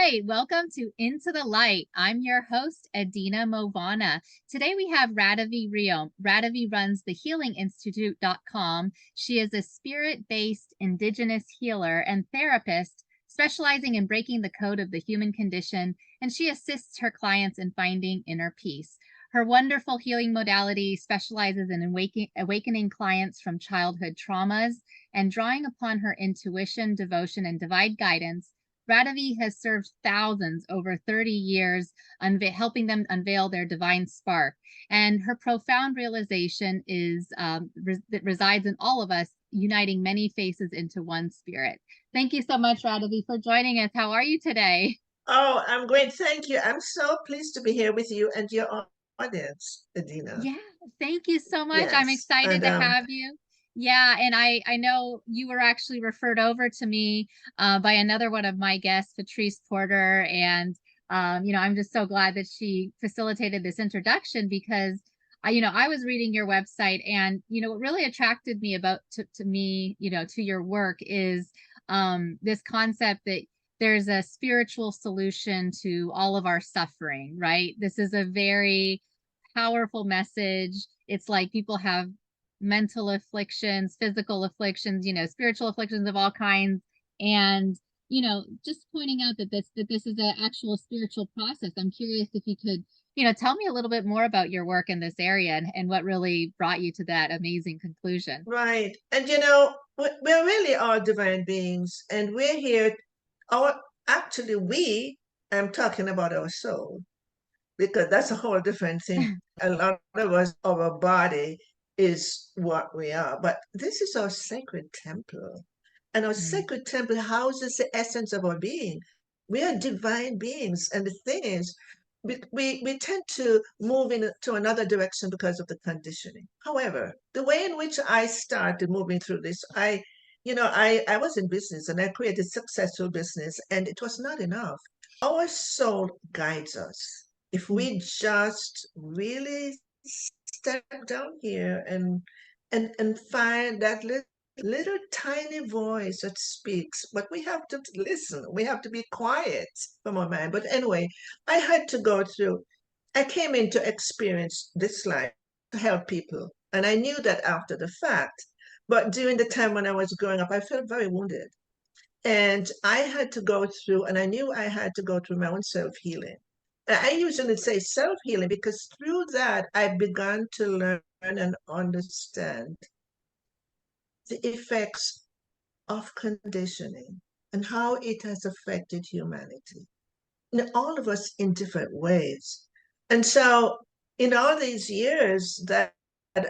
right, welcome to Into the Light. I'm your host, Adina Movana. Today we have Radavie Riom. Radavie runs the healinginstitute.com. She is a spirit-based indigenous healer and therapist specializing in breaking the code of the human condition, and she assists her clients in finding inner peace. Her wonderful healing modality specializes in awakening clients from childhood traumas and drawing upon her intuition, devotion, and divine guidance. Radavie has served thousands over 30 years, helping them unveil their divine spark. And her profound realization is that resides in all of us, uniting many faces into one spirit. Thank you so much, Radavie, for joining us. How are you today? Oh, I'm great. Thank you. I'm so pleased to be here with you and your audience, Adina. Yeah, thank you so much. I'm Yes. excited And to have you. Yeah, and I know you were actually referred over to me by another one of my guests, Patrice Porter, and I'm just so glad that she facilitated this introduction because I was reading your website, and what really attracted me about to me, to your work is this concept that there's a spiritual solution to all of our suffering, right? This is a very powerful message. It's like people have mental afflictions, physical afflictions, spiritual afflictions of all kinds. And, just pointing out that this is an actual spiritual process. I'm curious if you could, tell me a little bit more about your work in this area and what really brought you to that amazing conclusion. right. And we really are divine beings, and we're here. Our actually, I'm talking about our soul because that's a whole different thing. A lot of us, our body is what we are, but this is our sacred temple. And our Mm. sacred temple houses the essence of our being. We are divine beings. And the thing is, we tend to move into another direction because of the conditioning. However, the way in which I started moving through this, I was in business and I created successful business, and it was not enough. Our soul guides us. If we just really step down here and find that little tiny voice that speaks, but we have to listen. We have to be quiet from our mind. But anyway, I had to go through, I came in to experience this life to help people. And I knew that after the fact. But during the time when I was growing up, I felt very wounded. And I had to go through, and I knew I had to go through my own self healing. I usually say self healing because through that, I began to learn and understand the effects of conditioning and how it has affected humanity. All of us in different ways. And so, in all these years that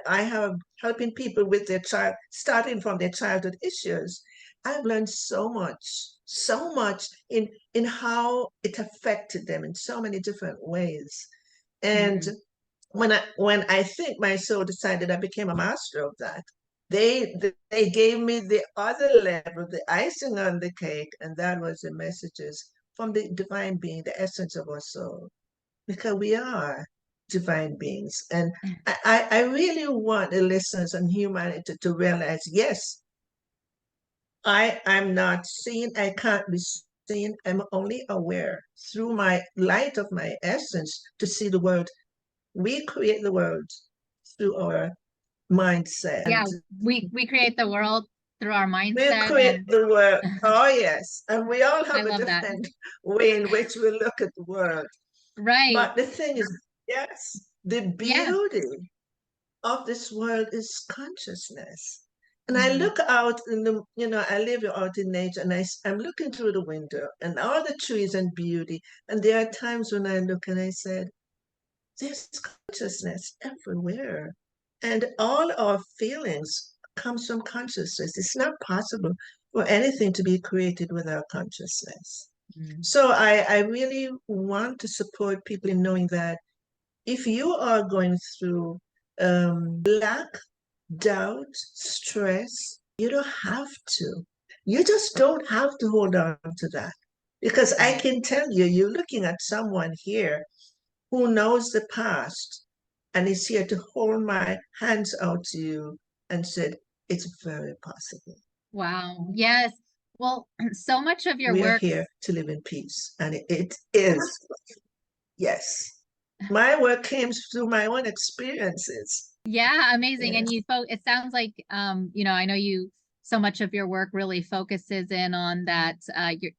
I have helping people with their child, starting from their childhood issues, I've learned so much in how it affected them in so many different ways. And Mm-hmm. when I think my soul decided I became a master of that, they gave me the other level, the icing on the cake, and that was the messages from the divine being, the essence of our soul, because we are divine beings. And I really want the listeners and humanity to realize, yes, I'm not seen, I can't be seen, I'm only aware through my light of my essence to see the world. We create the world through our mindset. And Yeah, we create the world through our we mindset, create and the world. Oh, yes. And we all I have a love that. different way in which we look at the world. Right. But the thing is, yes, the Yeah. beauty of this world is consciousness. And I Mhm. look out in I live out in nature, and I'm looking through the window and all the trees and beauty. And there are times when I look and I said, there's consciousness everywhere. And all our feelings comes from consciousness. It's not possible for anything to be created without consciousness. Mhm. So I really want to support people in knowing that if you are going through lack, doubt, stress, you don't have to. You just don't have to hold on to that. Because I Right. can tell you, you're looking at someone here who knows the past and is here to hold my hands out to you and said, it's very possible. Wow. Yes. Well, so much of your We are work, here to live in peace. And it is, yes. My work came through my own experiences. yeah, amazing. Yeah. And it sounds like, I know so much of your work really focuses in on that,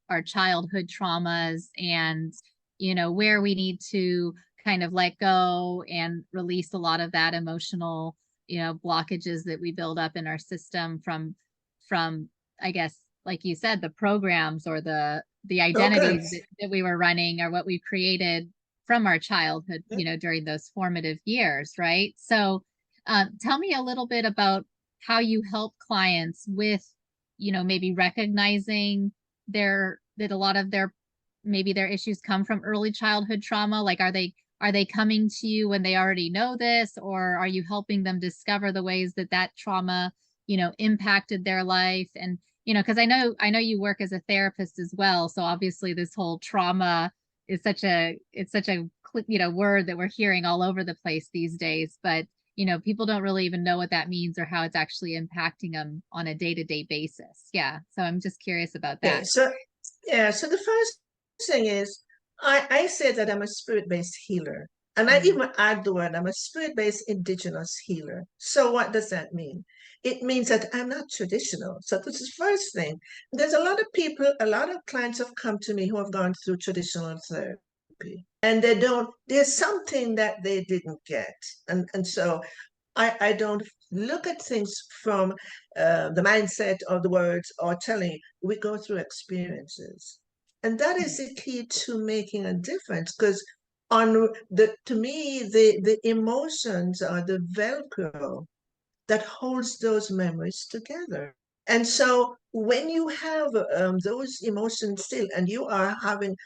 our childhood traumas and, where we need to kind of let go and release a lot of that emotional, blockages that we build up in our system from, I guess, like you said, the programs or the Oh, good. identities that we were running or what we created from our childhood, during those formative years, right? So, tell me a little bit about how you help clients with, maybe recognizing that a lot of their issues come from early childhood trauma. Like, are they coming to you when they already know this, or are you helping them discover the ways that trauma, impacted their life? And, because I know you work as a therapist as well. So obviously this whole trauma is it's such a word that we're hearing all over the place these days, but people don't really even know what that means or how it's actually impacting them on a day-to-day basis. Yeah. So I'm just curious about Okay, that. so yeah, so the first thing is I say that I'm a spirit-based healer. And I Mm. even add the word I'm a spirit-based indigenous healer. So what does that mean? It means that I'm not traditional. So this is the first thing. There's a lot of people, a lot of clients have come to me who have gone through traditional therapy. And there's something that they didn't get. And so I don't look at things from the mindset or the words or telling. We go through experiences. And that is the key to making a difference because to me, the emotions are the Velcro that holds those memories together. And so when you have those emotions still and you are having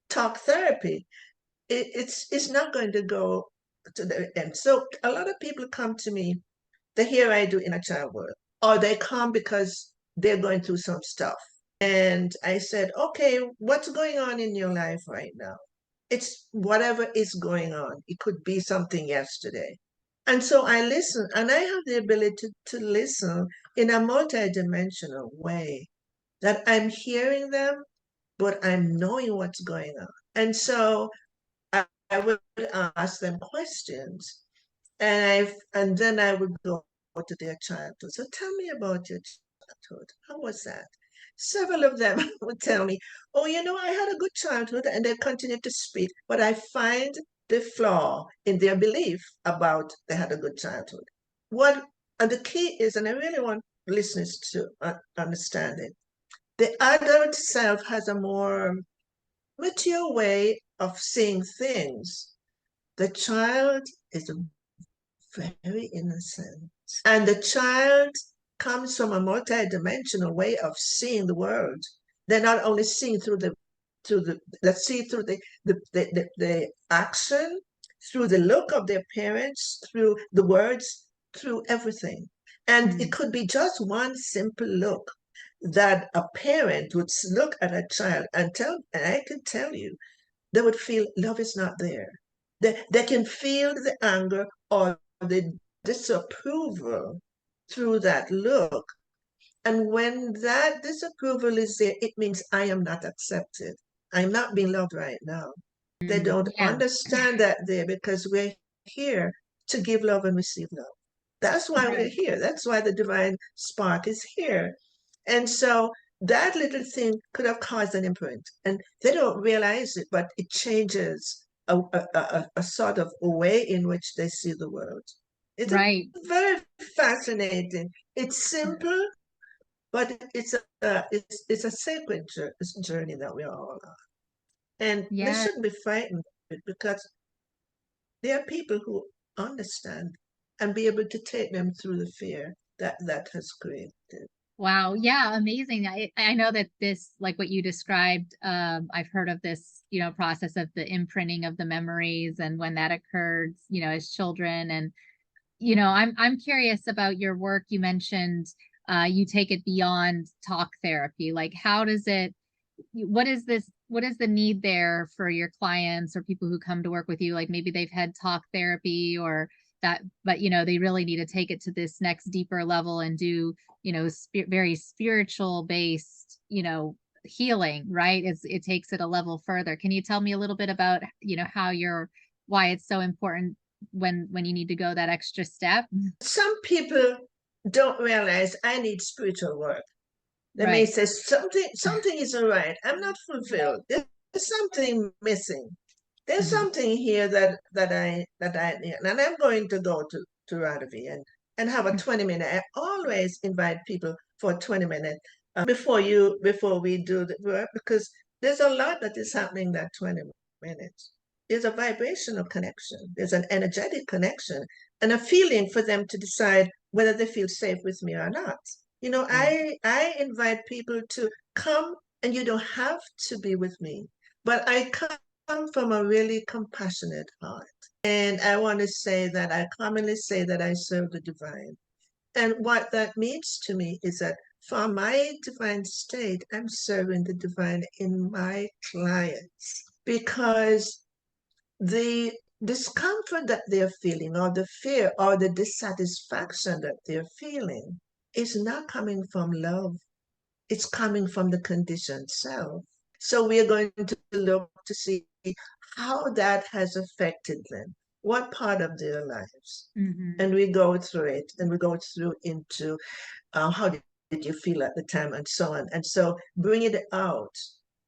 talk therapy, it's not going to go to the end. So a lot of people come to me, they hear I do inner child work, or they come because they're going through some stuff. And I said, okay, what's going on in your life right now? It's whatever is going on. It could be something yesterday. And so I listen, and I have the ability to listen in a multidimensional way that I'm hearing them, but I'm knowing what's going on. And so I would ask them questions, and then I would go to their childhood. So tell me about your childhood. How was that? Several of them would tell me, "Oh, I had a good childhood," and they continue to speak. But I find the flaw in their belief about they had a good childhood. What and the key is, and I really want listeners to understand it. The adult self has a more mature way of seeing things. The child is very innocent. And the child comes from a multidimensional way of seeing the world. They're not only seeing let's see through the action, through the look of their parents, through the words, through everything. And it Mm. could be just one simple look that a parent would look at a child and I can tell you, they would feel love is not there. They can feel the anger or the disapproval through that look. And when that disapproval is there, it means I am not accepted. I'm not being loved right now. They Mm. don't Yeah. understand that there because we're here to give love and receive love. That's why we're Right. here. That's why the divine spark is here. And so that little thing could have caused an imprint. And they don't realize it, but it changes a sort of way in which they see the world. It's Right. very fascinating. It's simple, but it's a sacred journey that we're all on. And we Yeah. shouldn't be frightened of it because there are people who understand and be able to take them through the fear that has created. Wow. Yeah. Amazing. I know that this, like what you described, I've heard of this, process of the imprinting of the memories and when that occurred, as children. And, I'm curious about your work. You mentioned, you take it beyond talk therapy. Like, how does it, what is the need there for your clients or people who come to work with you? Like maybe they've had talk therapy or that, but they really need to take it to this next deeper level and do, very spiritual based, healing, right? It takes it a level further. Can you tell me a little bit about, how why it's so important when you need to go that extra step? Some people don't realize I need spiritual work. They may Right. say something isn't right. I'm not fulfilled. There's something missing. There's Hmm. something here that I need. And I'm going to go to Radavie and have a 20 minute. I always invite people for a 20 minute before we do the work, because there's a lot that is happening that 20 minutes. There's a vibrational connection, there's an energetic connection, and a feeling for them to decide whether they feel safe with me or not. Right. I invite people to come, and you don't have to be with me, but I come from a really compassionate heart. And I want to say that I commonly say that I serve the divine. And what that means to me is that from my divine state, I'm serving the divine in my clients, because the discomfort that they're feeling, or the fear, or the dissatisfaction that they're feeling, is not coming from love. It's coming from the conditioned self. So we are going to look to see how that has affected them, what part of their lives. Hmm. And we go through it, and we go through into how did you feel at the time, and so on. And so bring it out,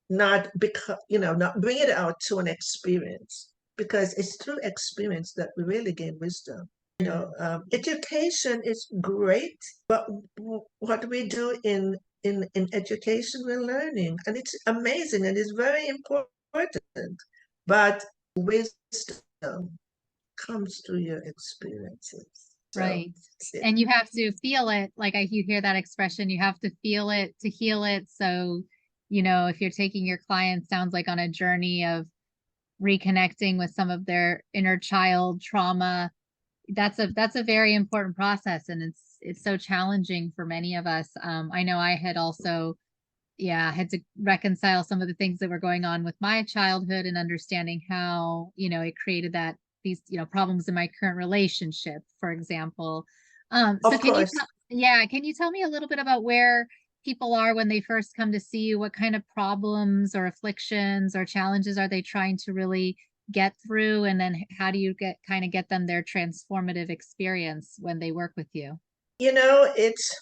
not bring it out to an experience, because it's through experience that we really gain wisdom. Education is great, but what we do in education, we're learning, and it's amazing and it's very important. But wisdom comes through your experiences. So, Right. yeah. And you have to feel it. Like you hear that expression, you have to feel it to heal it. So, if you're taking your clients, sounds like on a journey of reconnecting with some of their inner child trauma, that's a very important process. And it's so challenging for many of us. I know I had also, yeah, had to reconcile some of the things that were going on with my childhood and understanding how, it created these, problems in my current relationship, for example. So Of course. can you tell me a little bit about where people are when they first come to see you? What kind of problems or afflictions or challenges are they trying to really get through? And then how do you get them their transformative experience when they work with you? It's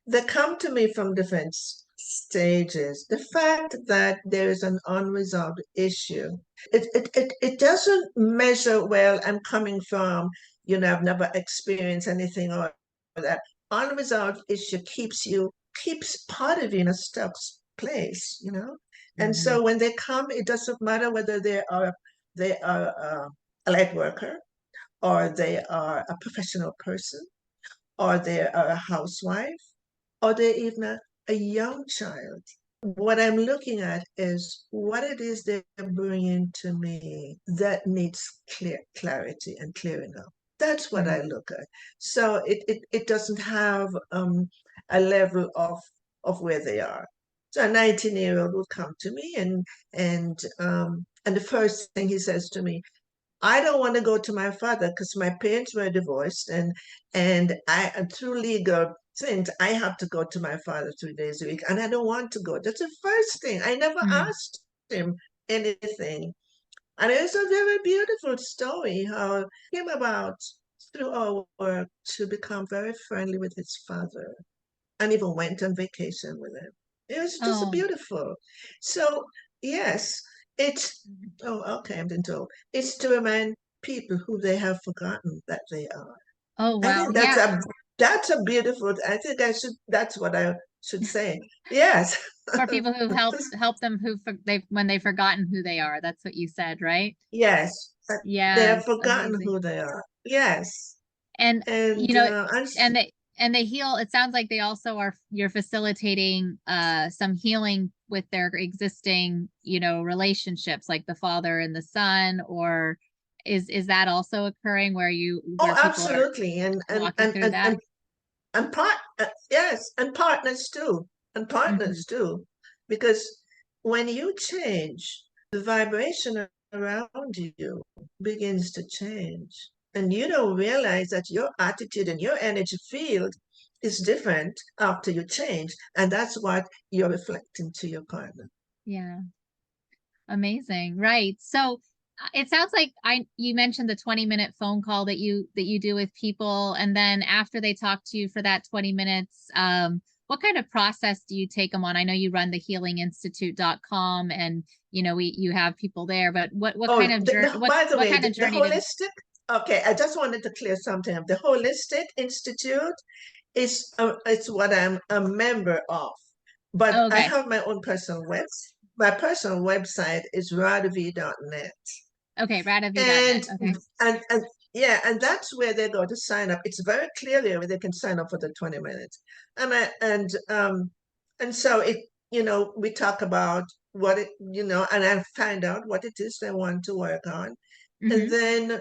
they come to me from different stages. The fact that there is an unresolved issue, it doesn't measure, well, I'm coming from, I've never experienced anything or that. Unresolved issue keeps part of you in a stuck place. And Hmm. so when they come, it doesn't matter whether they are a light worker, or they are a professional person, or they are a housewife, or they're even a young child. What I'm looking at is what it is they're bringing to me that needs clarity and clearing up. That's what I Hmm. look at. So it doesn't have a level of where they are. So a 19-year-old will come to me, and the first thing he says to me, I don't want to go to my father because my parents were divorced, and through legal things I have to go to my father 3 days a week, and I don't want to go. That's the first thing. I never Hmm. asked him anything. And it's a very beautiful story how he came about through our work to become very friendly with his father, and even went on vacation with him. It was just Oh. beautiful. So, yes, it's, oh, okay, I'm being told. It's to remind people who they have forgotten that they are. Oh, I wow. think Yeah. that's a beautiful, I think that's what I should say. Yes. For people who help them when they've forgotten who they are. That's what you said, right? Yes. They have Yes, forgotten amazing. who they are. Yes. And And, you know, and they heal. It sounds like they also you're facilitating some healing with their existing, relationships, like the father and the son, or is that also occurring oh, where people are absolutely. And, and, walking and, through and, that? and yes, and partners too, Hmm. because when you change, the vibration around you begins to change. And you don't realize that your attitude and your energy field is different after you change. And that's what you're reflecting to your partner. Yeah. Amazing. Right. So it sounds like you mentioned the 20-minute phone call that you do with people, and then after they talk to you for that 20 minutes, what kind of process do you take them on? I know you run the healinginstitute.com, and you have people there, but what kind Oh, of journey by the what way, kind of the journey did holistic, okay, I just wanted to clear something up. The Holistic Institute is it's what I'm a member of, but oh, I okay. have my own personal web. My personal website is radavie.net. Okay, radavie.net. And Okay. and yeah, and that's where they go to sign up. It's very clearly where they can sign up for the 20 minutes. And so we talk about what and I find out what it is they want to work on. And Mm-hmm. then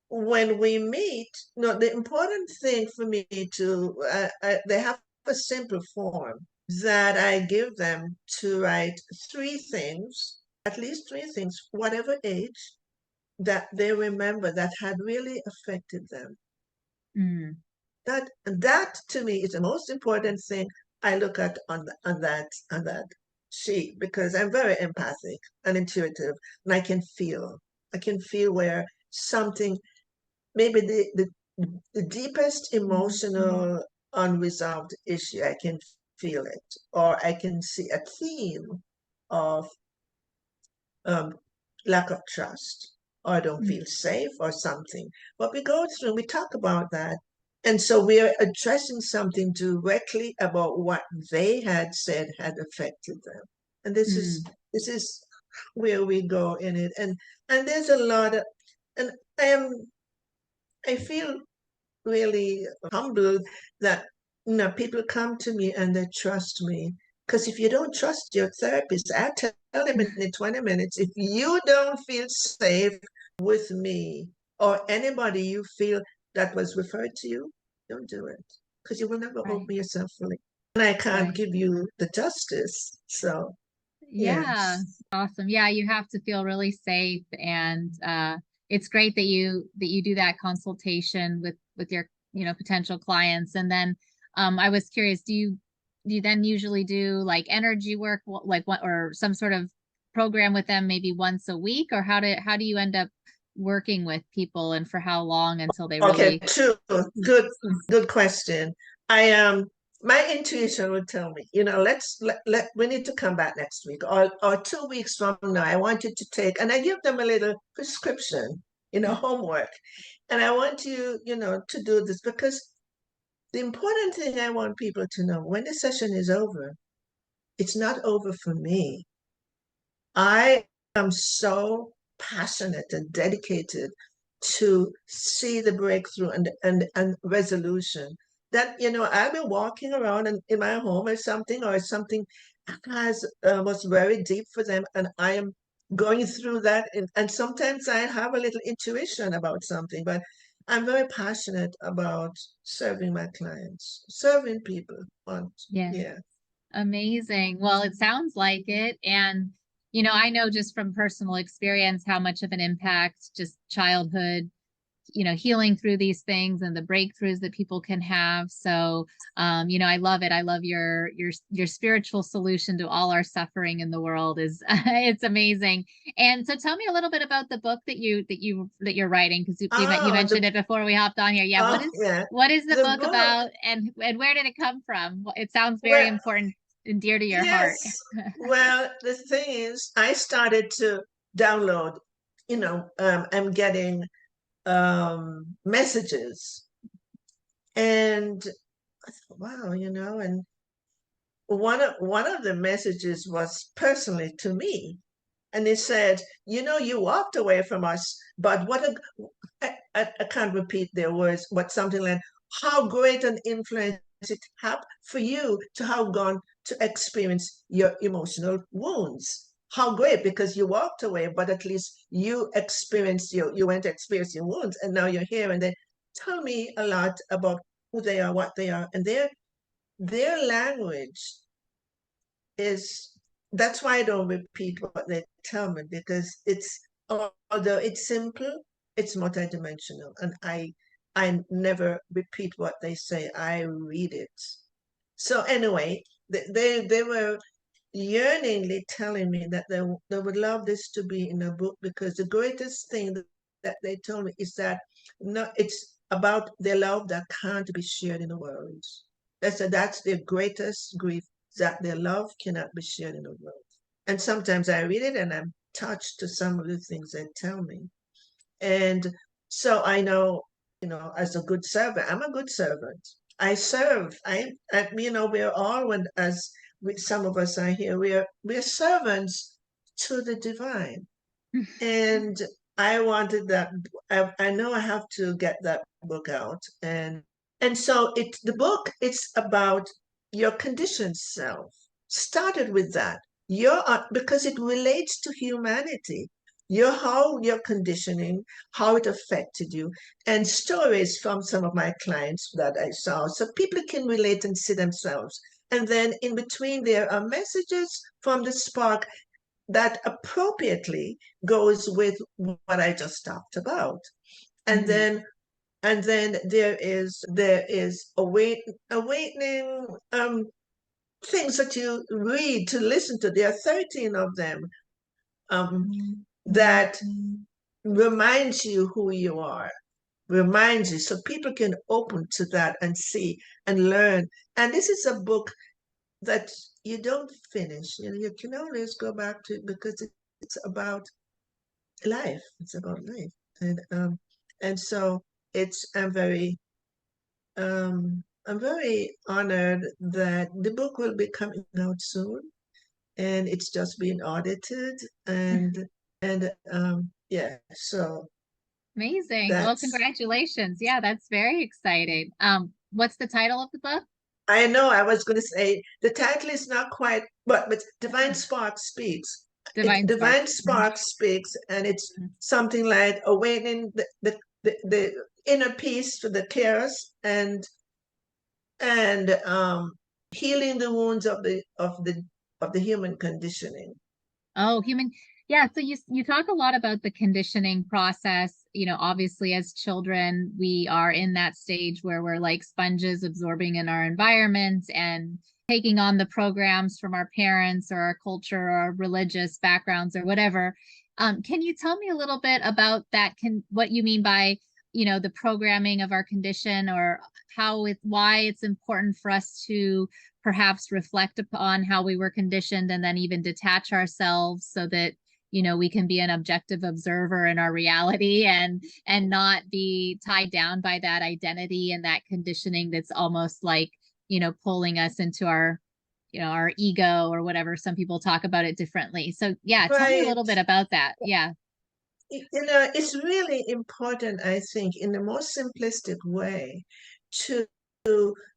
when we meet, no, the important thing for me they have a simple form that I give them to write three things, at least three things, whatever age, that they remember that had really affected them. Mm, That to me is the most important thing I look at on that sheet, because I'm very empathic and intuitive, and I can feel where something, maybe the deepest emotional unresolved issue, I can feel it, or I can see a theme of um, lack of trust, or don't mm, feel safe or something. But we go through, we talk about that. And so we're addressing something directly about what they had said had affected them. And mm, this is where we go in it. And there's a lot of, and I am I feel really humbled that people come to me and they trust me. Because if you don't trust your therapist, I tell them in the 20 minutes, if you don't feel safe with me or anybody you feel that was referred to you, don't do it. Because you will never right. open yourself fully. And I can't Right. give you the justice. So, Yeah, yes. awesome. Yeah, you have to feel really safe, and it's great that you do that consultation with your potential clients. And then I was curious, do you then usually do like energy work, like what, or some sort of program with them maybe once a week, or how do you end up working with people, and for how long until they Okay, really true. Good question. I My intuition would tell me, we need to come back next week, or 2 weeks from now. I want you to take, and I give them a little prescription, homework. And I want you, to do this, because the important thing I want people to know, when the session is over, it's not over for me. I am so passionate and dedicated to see the breakthrough and resolution, that I'll be walking around in my home, or something has was very deep for them, and I am going through that, and sometimes I have a little intuition about something, but I'm very passionate about serving my clients, serving people. yeah. Yeah. Amazing. Well, it sounds like it. And, I know just from personal experience how much of an impact just childhood, healing through these things and the breakthroughs that people can have. So, I love it. I love your spiritual solution to all our suffering in the world is it's amazing. And so tell me a little bit about the book that you're writing, because you Oh, mentioned it before we hopped on here. Yeah, oh, yeah. what is the The book book. about, and where did it come from? It sounds very Well, important and dear to your heart. yes. Well, the thing is, I started to download, I'm getting messages. And I thought, wow, and one of the messages was personally to me. And it said, you walked away from us, but I can't repeat their words, but something like, how great an influence it had for you to have gone to experience your emotional wounds. How great, because you walked away, but at least you went to experience your wounds, and now you're here, and they tell me a lot about who they are, what they are, and their language is, that's why I don't repeat what they tell me, because although it's simple, It's multidimensional, and I never repeat what they say. I read it. So anyway, they were yearningly telling me that they would love this to be in a book, because the greatest thing that they told me is that no, it's about their love that can't be shared in the world. They said that's their greatest grief, that their love cannot be shared in the world. And sometimes I read it and I'm touched to some of the things they tell me. And so I know, as a good servant, I'm a good servant. I serve. We're all, when as some of us are here, we're servants to the divine. And I wanted that. I know I have to get that book out, and so the book, it's about your conditioned self. Started with that. Because it relates to humanity. Your conditioning, how it affected you, and stories from some of my clients that I saw, so people can relate and see themselves. And then in between, there are messages from the spark that appropriately goes with what I just talked about. And Mhm. then there is awakening things that you read to listen to. There are 13 of them, that reminds you who you are, reminds you, so people can open to that and see and learn. And this is a book that you don't finish. You can always go back to it, because it's about life. It's about life. And so it's I'm very honored that the book will be coming out soon, and it's just being audited. And yeah, so Amazing. Well, that's congratulations. Yeah, that's very exciting. What's the title of the book? I know I was going to say the title is not quite, but Divine Spark Speaks. Divine Spark. Divine Spark Speaks, and it's Mhm. something like awakening the inner peace for the chaos, and healing the wounds of the human conditioning. Oh, human. Yeah, so you talk a lot about the conditioning process. Obviously as children, we are in that stage where we're like sponges absorbing in our environment and taking on the programs from our parents or our culture or our religious backgrounds or whatever. Can you tell me a little bit about that? What you mean by, the programming of our condition, or why it's important for us to perhaps reflect upon how we were conditioned and then even detach ourselves so that we can be an objective observer in our reality and not be tied down by that identity and that conditioning that's almost like pulling us into our ego or whatever. Some people talk about it differently. So yeah, tell me a Right. little bit about that. Yeah. It's really important, I think, in the most simplistic way, to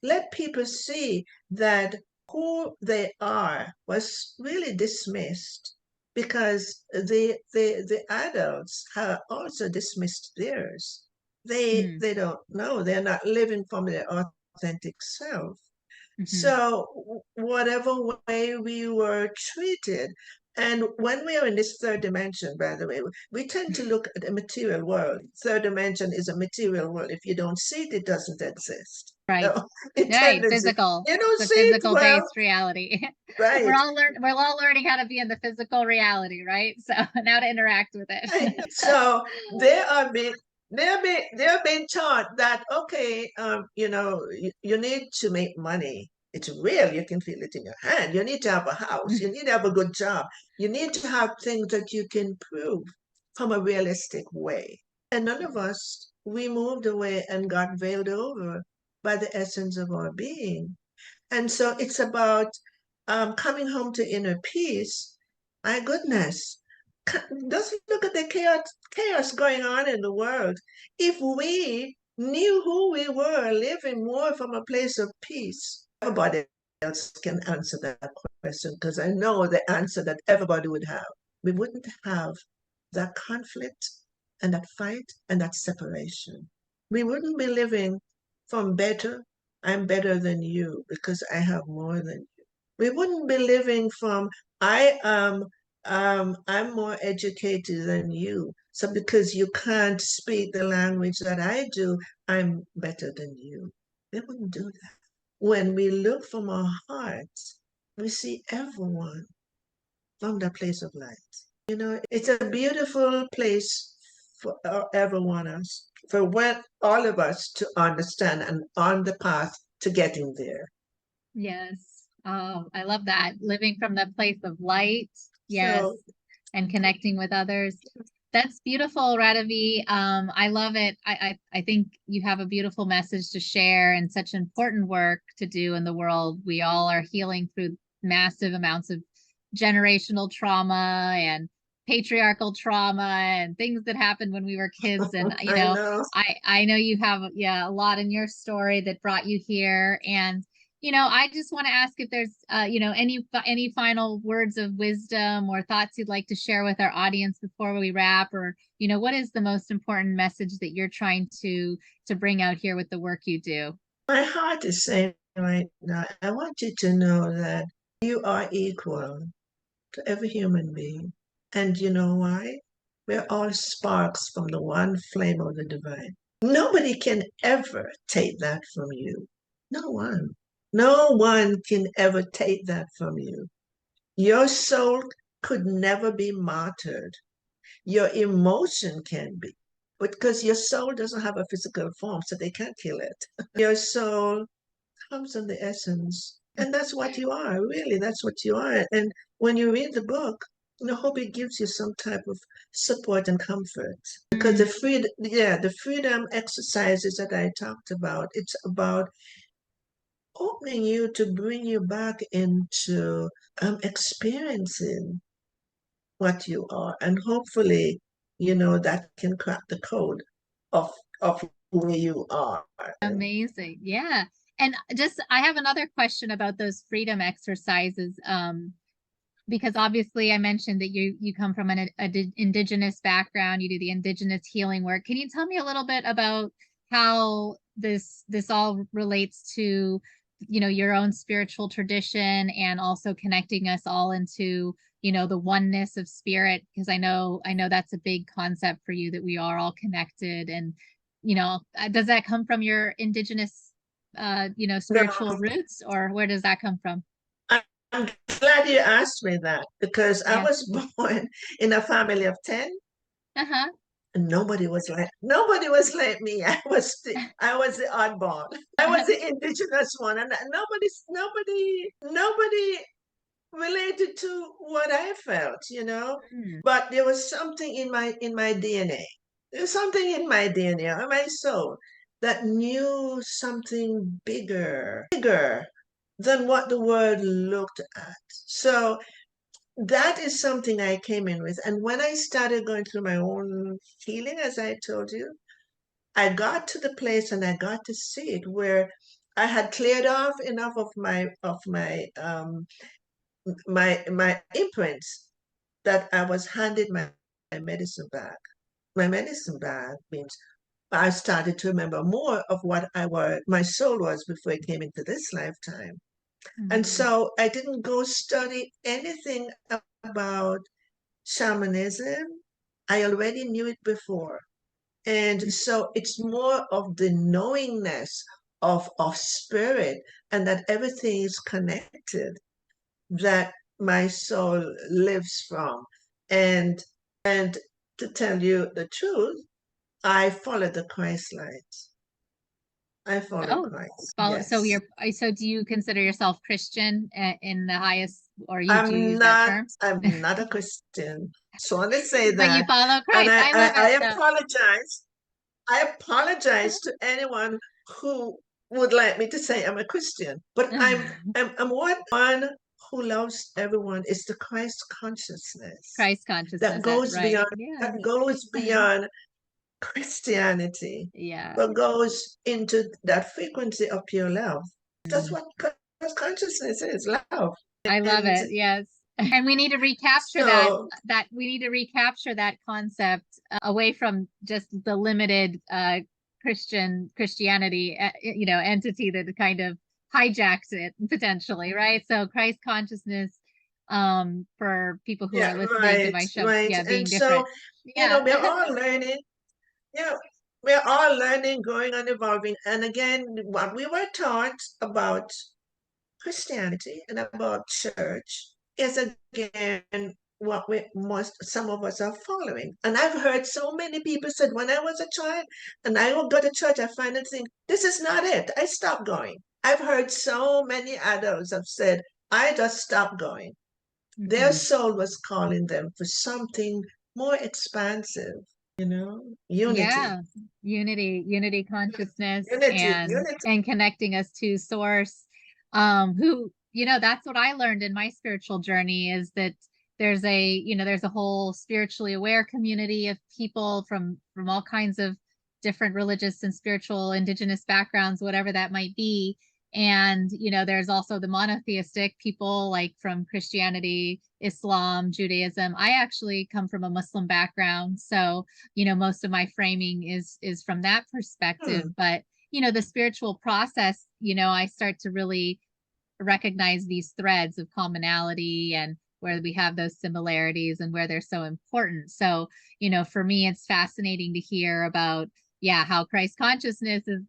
let people see that who they are was really dismissed, because the adults have also dismissed theirs. They Mm-hmm. they don't know. They're not living from their authentic self. Mm-hmm. So whatever way we were treated, and when we are in this third dimension, by the way, we tend to look at the material world. Third dimension is a material world. If you don't see it, it doesn't exist. Right. It Right. tendency. Physical. You don't It's a see it, physical well, based reality. We're right. all learning how to be in the physical reality, right? So now to interact with Right. it. So they are being they're being taught that, okay, you need to make money. It's real. You can feel it in your hand. You need to have a house. You need to have a good job. You need to have things that you can prove from a realistic way. And none of us, we moved away and got veiled over by the essence of our being. And so it's about coming home to inner peace. My goodness, just look at the chaos going on in the world. If we knew who we were, living more from a place of peace, everybody else can answer that question, because I know the answer that everybody would have. We wouldn't have that conflict and that fight and that separation. We wouldn't be living from better. I'm better than you because I have more than you. We wouldn't be living from I am I'm more educated than you. So because you can't speak the language that I do, I'm better than you. They wouldn't do that. When we look from our hearts, we see everyone from that place of light. It's a beautiful place for everyone else, for all of us to understand and on the path to getting there. Yes. Oh, I love that. Living from the place of light. Yes. So, And connecting with others. That's beautiful, Radavie. I love it. I think you have a beautiful message to share and such important work to do in the world. We all are healing through massive amounts of generational trauma and patriarchal trauma and things that happened when we were kids. And I know. I know you have a lot in your story that brought you here. And I just want to ask if there's, any final words of wisdom or thoughts you'd like to share with our audience before we wrap, or, what is the most important message that you're trying to bring out here with the work you do? My heart is saying right now, I want you to know that you are equal to every human being. And you know why? We're all sparks from the one flame of the divine. Nobody can ever take that from you. No one. No one can ever take that from you. Your soul could never be martyred. Your emotion can be, but because your soul doesn't have a physical form, so they can't kill it. Your soul comes in the essence. And that's what you are, really. That's what you are. And when you read the book, I hope it gives you some type of support and comfort. Because the freedom exercises that I talked about, it's about opening you to bring you back into experiencing what you are. And hopefully, that can crack the code of of who you are. Amazing. Yeah. And just, I have another question about those freedom exercises. Because obviously I mentioned that you come from an indigenous background, you do the indigenous healing work. Can you tell me a little bit about how this all relates to, your own spiritual tradition, and also connecting us all into, the oneness of spirit? Because I know that's a big concept for you, that we are all connected. And, does that come from your indigenous No, spiritual roots, or where does that come from? I'm glad you asked me that because I Yeah. was born in a family of 10 Uh-huh. and nobody was like me. I was the oddball. I was the indigenous one, and nobody related to what I felt. Mm. But there was something in my DNA. There's something in my DNA, in my soul, that knew something bigger than what the world looked at. So that is something I came in with. And when I started going through my own healing, as I told you, I got to the place and I got to see it where I had cleared off enough of my imprints that I was handed my medicine bag. My medicine bag means I started to remember more of what my soul was before it came into this lifetime. And Mhm. so I didn't go study anything about shamanism. I already knew it before. And so it's more of the knowingness of spirit and that everything is connected that my soul lives from. And to tell you the truth, I follow the Christ light. I follow Oh, Christ. follow. So Yes. so do you consider yourself Christian, in the highest, or you do I'm use that not term? I'm not a Christian. So I want to say But you that. follow And Christ. I, I I, love I it. No. apologize. I apologize to anyone who would like me to say I'm a Christian. But I'm one who loves everyone. It's the Christ consciousness Christ that consciousness, goes right. beyond Yes. that goes beyond Christianity, Yeah. but goes into that frequency of pure love. That's Mm. what consciousness is, love. I love And it. Yes. And we need to recapture so, that concept, away from just the limited Christianity, entity that kind of hijacks it potentially, right? So Christ consciousness, for people who yeah, are listening to right, my show, right. yeah, And being so different. Yeah. we're all learning. You know, we're all learning, growing, and evolving. And again, what we were taught about Christianity and about church is again what we most some of us are following. And I've heard so many people said when I was a child and I would go to church, I find and think, this is not it. I stopped going. I've heard so many adults have said, I just stopped going. Their Mhm. soul was calling them for something more expansive, unity. Yeah, unity consciousness Unity, unity. and connecting us to source. Who, that's what I learned in my spiritual journey is that there's a whole spiritually aware community of people from all kinds of different religious and spiritual indigenous backgrounds, whatever that might be. And, there's also the monotheistic people like from Christianity, Islam, Judaism. I actually come from a Muslim background, so most of my framing is from that perspective. Hmm, But the spiritual process, I start to really recognize these threads of commonality and where we have those similarities and where they're so important. So for me it's fascinating to hear about, yeah, how Christ consciousness is,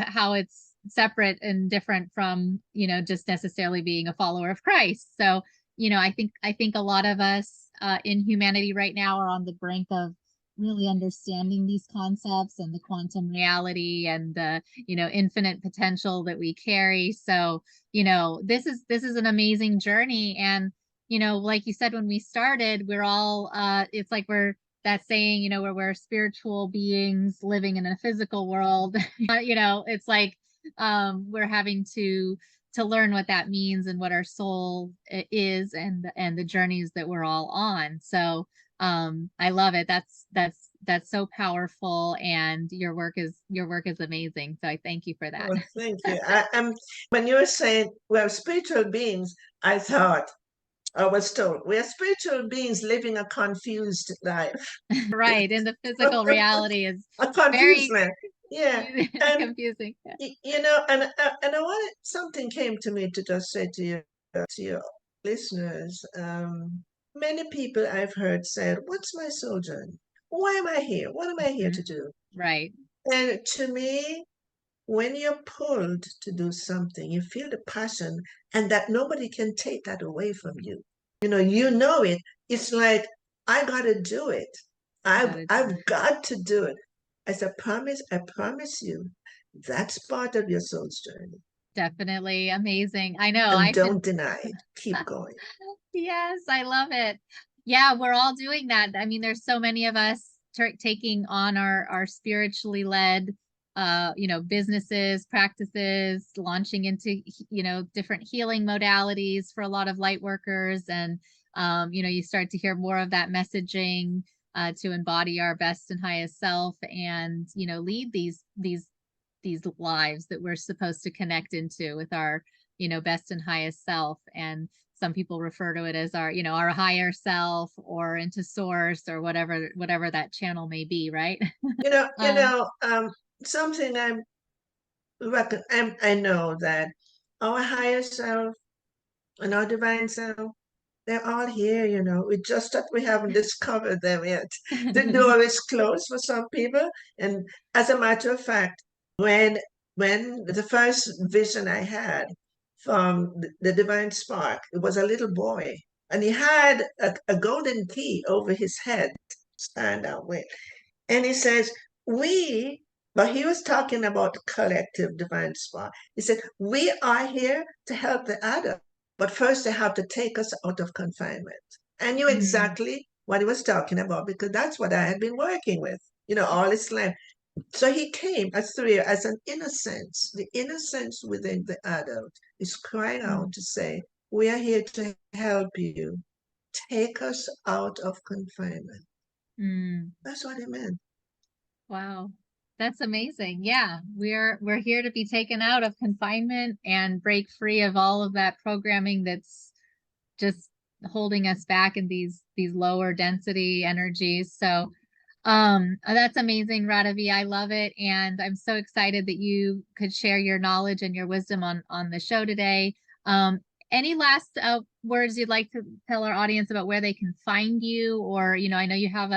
how it's separate and different from just necessarily being a follower of Christ. So I think a lot of us in humanity right now are on the brink of really understanding these concepts and the quantum reality and the infinite potential that we carry. So this is an amazing journey. And like you said when we started, we're all it's like we're that saying, where we're spiritual beings living in a physical world. It's like we're having to learn what that means and what our soul is and the journeys that we're all on. So I love it. That's so powerful, and your work is amazing. So I thank you for that. well, thank you. When you were saying we're spiritual beings, I was told we're spiritual beings living a confused life, Right. And the physical reality is a confused very life. Yeah, and confusing. and I wanted something came to me to just say to your listeners. Many people I've heard said, "What's my soul journey? Why am I here? What am I here to Mhm. do?" Right. And to me, when you're pulled to do something, you feel the passion and that nobody can take that away from you. You know it. It's like, I gotta do it. I've Gotta do I've got to do it. As a promise, I promise you, that's part of your soul's journey. definitely amazing. I know. And I've don't been deny it. Keep going. Yes, I love it. Yeah, we're all doing that. I mean, there's so many of us taking on our spiritually led businesses, practices, launching into different healing modalities for a lot of light workers. And you start to hear more of that messaging to embody our best and highest self and lead these lives that we're supposed to connect into with our best and highest self. And some people refer to it as our higher self or into source or whatever that channel may be, right? You know, you um know, um, something I know that our higher self and our divine self, they're all here. We just that we haven't discovered them yet. The door is closed for some people. And as a matter of fact, when when the first vision I had from the divine spark, it was a little boy. And he had a golden key over his head, stand out with. And he says, we, but he was talking about the collective divine spark. He said, we are here to help the adult, but first they have to take us out of confinement. I knew mm, exactly what he was talking about because that's what I had been working with, all this life. So he came as an innocence. The innocence within the adult is crying out mm, to say, we are here to help you. Take us out of confinement. mm. That's what he meant. Wow, that's amazing. Yeah, we're here to be taken out of confinement and break free of all of that programming that's just holding us back in these lower density energies. So that's amazing, Radavie. I love it. And I'm so excited that you could share your knowledge and your wisdom on the show today. Any last words you'd like to tell our audience about where they can find you? Or, I know you have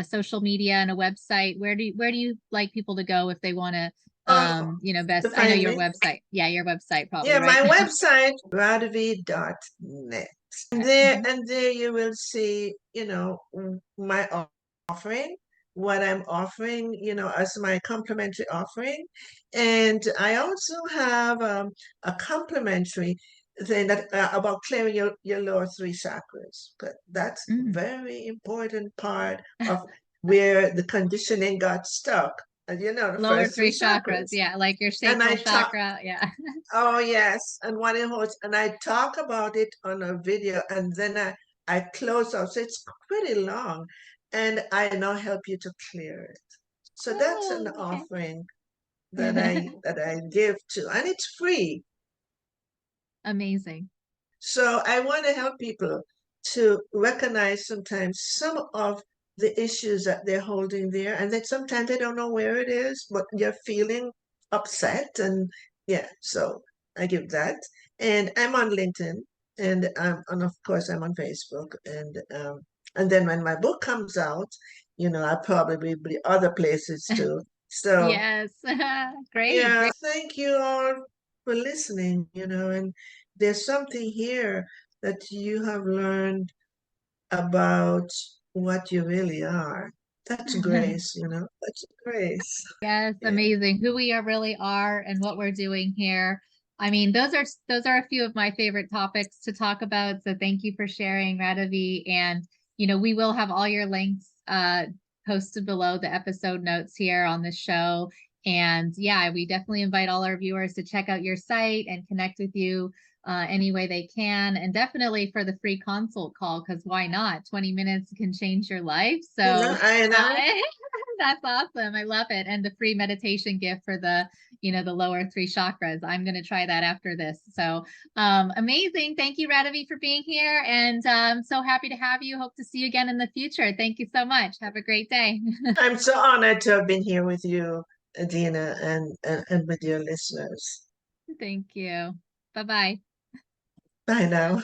social media and a website, where do you like people to go if they want to, Oh, to best? I know find your me? website. Yeah, your website probably, Yeah, right? my website, radavie.net. And there you will see, my offering, what I'm offering, as my complimentary offering. And I also have a complimentary thing that about clearing your lower three chakras. But that's Mm. very important part of where the conditioning got stuck. And the Lower first three three chakras. chakras. Yeah, like your And sacral I talk chakra. Yeah. Oh yes, and what it holds, and I talk about it on a video, and then I close out. So it's pretty long, and I now help you to clear it. So that's an Oh, okay. offering that I give to, and it's free. Amazing. So I want to help people to recognize sometimes some of the issues that they're holding there, and that sometimes they don't know where it is, but you're feeling upset, and yeah. So I give that, and I'm on LinkedIn, and of course I'm on Facebook, and then when my book comes out, I'll probably be other places too. So Yes. Great, yeah, great. thank you all for listening, and there's something here that you have learned about what you really are. That's grace, That's grace. Yes, Yeah. amazing. Who we are really are and what we're doing here. I mean, those are a few of my favorite topics to talk about. So thank you for sharing, Radavie. And we will have all your links posted below the episode notes here on the show. And yeah, we definitely invite all our viewers to check out your site and connect with you any way they can. And definitely for the free consult call, because why not? 20 minutes can change your life. So I uh, know. that's awesome. I love it. And the free meditation gift for the lower three chakras. I'm going to try that after this. So, amazing. Thank you, Radavie, for being here. And I'm so happy to have you. Hope to see you again in the future. Thank you so much. Have a great day. I'm so honored to have been here with you, Adina, and with your listeners. Thank you. Bye bye. Bye now.